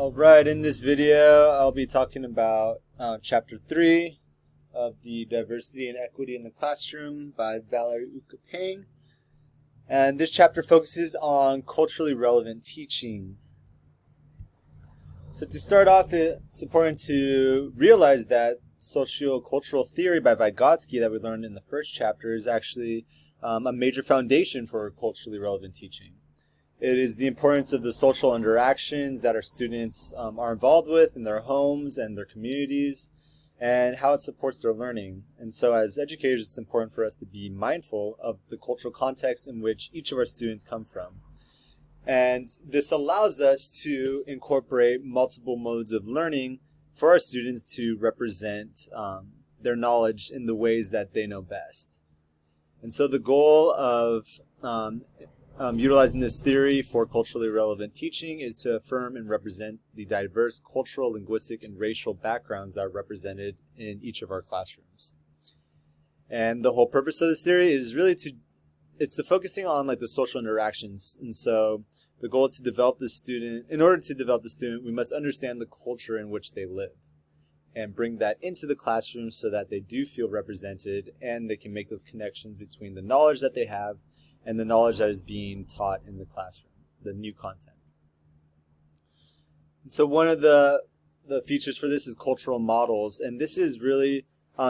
Alright, in this video I'll be talking about Chapter 3 of the Diversity and Equity in the Classroom by Valerie Ukapeng. And this chapter focuses on culturally relevant teaching. So to start off, it's important to realize that sociocultural theory by Vygotsky that we learned in the first chapter is actually a major foundation for culturally relevant teaching. It is the importance of the social interactions that our students are involved with in their homes and their communities, and how it supports their learning. And so as educators, it's important for us to be mindful of the cultural context in which each of our students come from. And this allows us to incorporate multiple modes of learning for our students to represent their knowledge in the ways that they know best. And so the goal of utilizing this theory for culturally relevant teaching is to affirm and represent the diverse cultural, linguistic, and racial backgrounds that are represented in each of our classrooms. And the whole purpose of this theory is really it's focusing on like the social interactions. And so the goal is to develop the student. In order to develop the student, we must understand the culture in which they live and bring that into the classroom so that they do feel represented and they can make those connections between the knowledge that they have and the knowledge that is being taught in the classroom, the new content. And so one of the features for this is cultural models, and this is really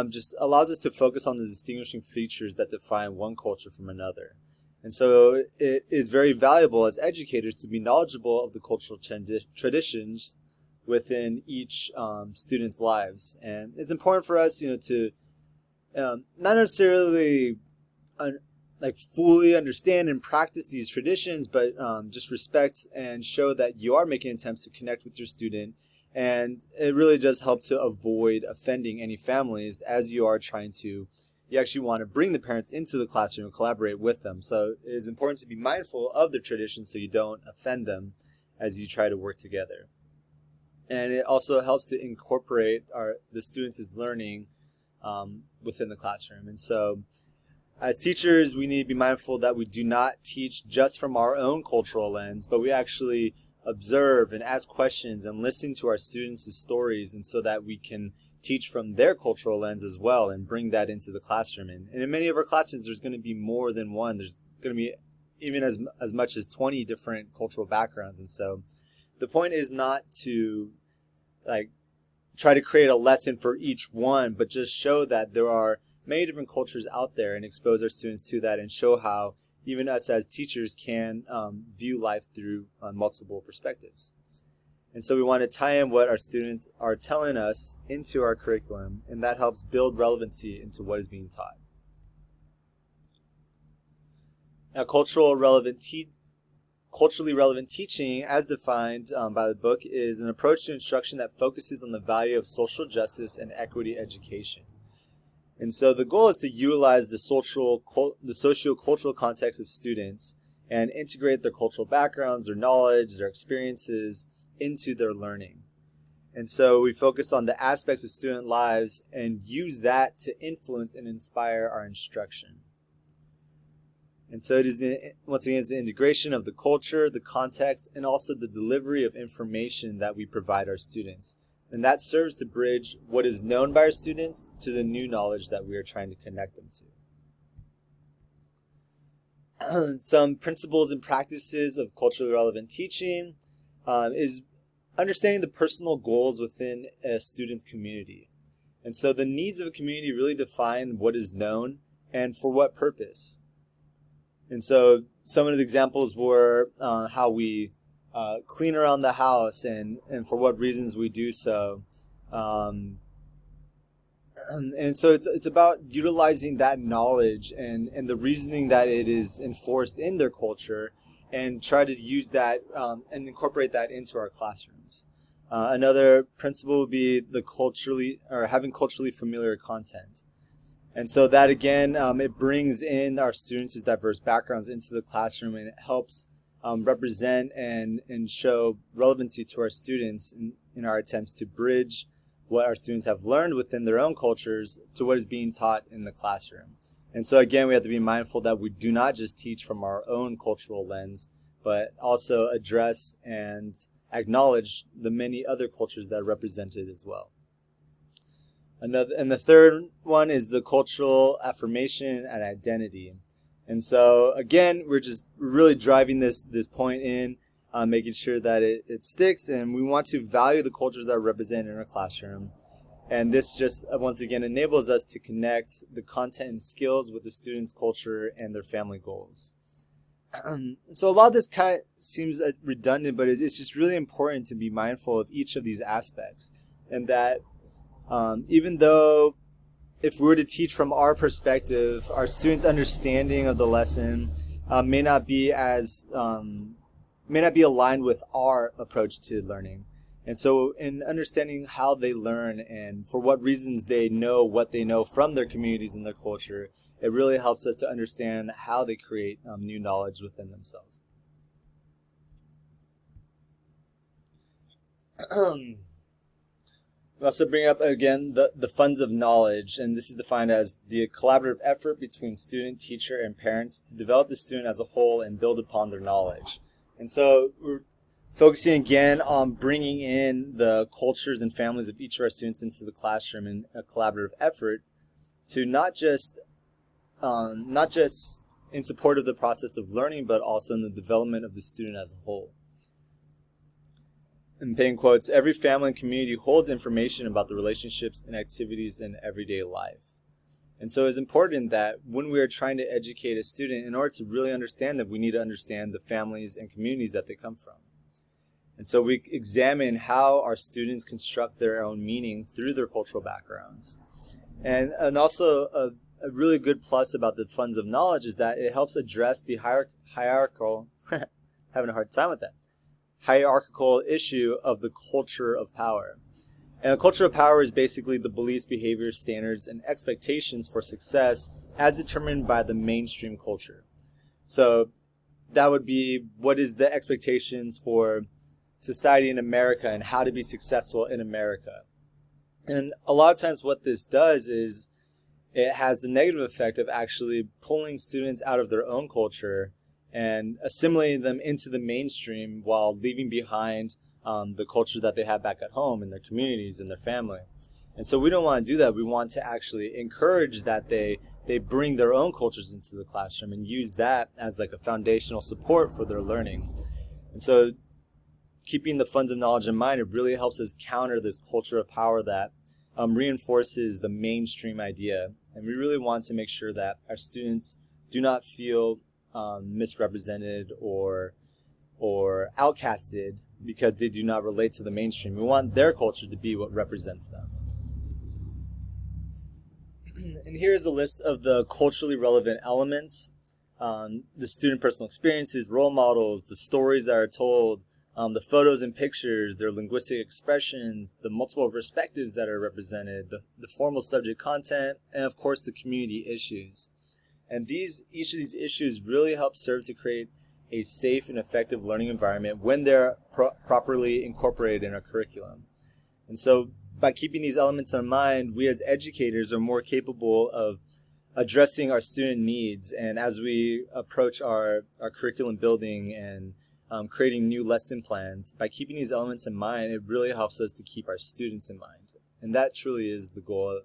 just allows us to focus on the distinguishing features that define one culture from another. And so it is very valuable as educators to be knowledgeable of the cultural traditions within each student's lives. And it's important for us, to not necessarily fully understand and practice these traditions, but just respect and show that you are making attempts to connect with your student. And it really does help to avoid offending any families as you are trying to, you actually want to bring the parents into the classroom and collaborate with them. So it is important to be mindful of the traditions so you don't offend them as you try to work together. And it also helps to incorporate the students' learning within the classroom. And so as teachers, we need to be mindful that we do not teach just from our own cultural lens, but we actually observe and ask questions and listen to our students' stories, and so that we can teach from their cultural lens as well and bring that into the classroom. And in many of our classrooms, there's going to be more than one. There's going to be even as much as 20 different cultural backgrounds. And so the point is not to try to create a lesson for each one, but just show that there are many different cultures out there and expose our students to that and show how even us as teachers can view life through multiple perspectives. And so we want to tie in what our students are telling us into our curriculum, and that helps build relevancy into what is being taught. Now, culturally relevant teaching, as defined by the book, is an approach to instruction that focuses on the value of social justice and equity education. And so the goal is to utilize the socio-cultural context of students and integrate their cultural backgrounds, their knowledge, their experiences into their learning. And so we focus on the aspects of student lives and use that to influence and inspire our instruction. And so it is, once again, it's the integration of the culture, the context, and also the delivery of information that we provide our students. And that serves to bridge what is known by our students to the new knowledge that we are trying to connect them to. Some principles and practices of culturally relevant teaching is understanding the personal goals within a student's community. And so the needs of a community really define what is known and for what purpose. And so some of the examples were how we clean around the house and for what reasons we do so. And so it's about utilizing that knowledge and the reasoning that it is enforced in their culture and try to use that and incorporate that into our classrooms. Another principle would be having culturally familiar content. And so that again, it brings in our students' diverse backgrounds into the classroom, and it helps represent and show relevancy to our students in our attempts to bridge what our students have learned within their own cultures to what is being taught in the classroom. And so again, we have to be mindful that we do not just teach from our own cultural lens, but also address and acknowledge the many other cultures that are represented as well. And the third one is the cultural affirmation and identity. And so again, we're really driving this point in, making sure that it sticks, and we want to value the cultures that are represented in our classroom. And this just, once again, enables us to connect the content and skills with the students' culture and their family goals. So a lot of this kind of seems redundant, but it's just really important to be mindful of each of these aspects. And that even though if we were to teach from our perspective, our students' understanding of the lesson may not be aligned with our approach to learning. And so in understanding how they learn and for what reasons they know what they know from their communities and their culture, it really helps us to understand how they create new knowledge within themselves. We also bring up again the funds of knowledge, and this is defined as the collaborative effort between student, teacher, and parents to develop the student as a whole and build upon their knowledge. And so we're focusing again on bringing in the cultures and families of each of our students into the classroom in a collaborative effort to not just in support of the process of learning, but also in the development of the student as a whole. And paying quotes, every family and community holds information about the relationships and activities in everyday life. And so it's important that when we are trying to educate a student, in order to really understand them, we need to understand the families and communities that they come from. And so we examine how our students construct their own meaning through their cultural backgrounds. And also a really good plus about the funds of knowledge is that it helps address the hierarchical, having a hard time with that, hierarchical issue of the culture of power. And the culture of power is basically the beliefs, behaviors, standards, and expectations for success as determined by the mainstream culture. So that would be what is the expectations for society in America and how to be successful in America. And a lot of times what this does is it has the negative effect of actually pulling students out of their own culture and assimilating them into the mainstream while leaving behind the culture that they have back at home in their communities and their family. And so we don't want to do that. We want to actually encourage that they bring their own cultures into the classroom and use that as like a foundational support for their learning. And so keeping the funds of knowledge in mind, it really helps us counter this culture of power that reinforces the mainstream idea. And we really want to make sure that our students do not feel misrepresented or outcasted because they do not relate to the mainstream. We want their culture to be what represents them. And here's a list of the culturally relevant elements. The student personal experiences, role models, the stories that are told, the photos and pictures, their linguistic expressions, the multiple perspectives that are represented, the formal subject content, and of course the community issues. And each of these issues really help serve to create a safe and effective learning environment when they're properly incorporated in our curriculum. And so by keeping these elements in mind, we as educators are more capable of addressing our student needs. And as we approach our curriculum building and creating new lesson plans, by keeping these elements in mind, it really helps us to keep our students in mind. And that truly is the goal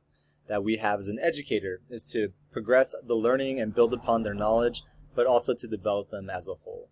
that we have as an educator, is to progress the learning and build upon their knowledge, but also to develop them as a whole.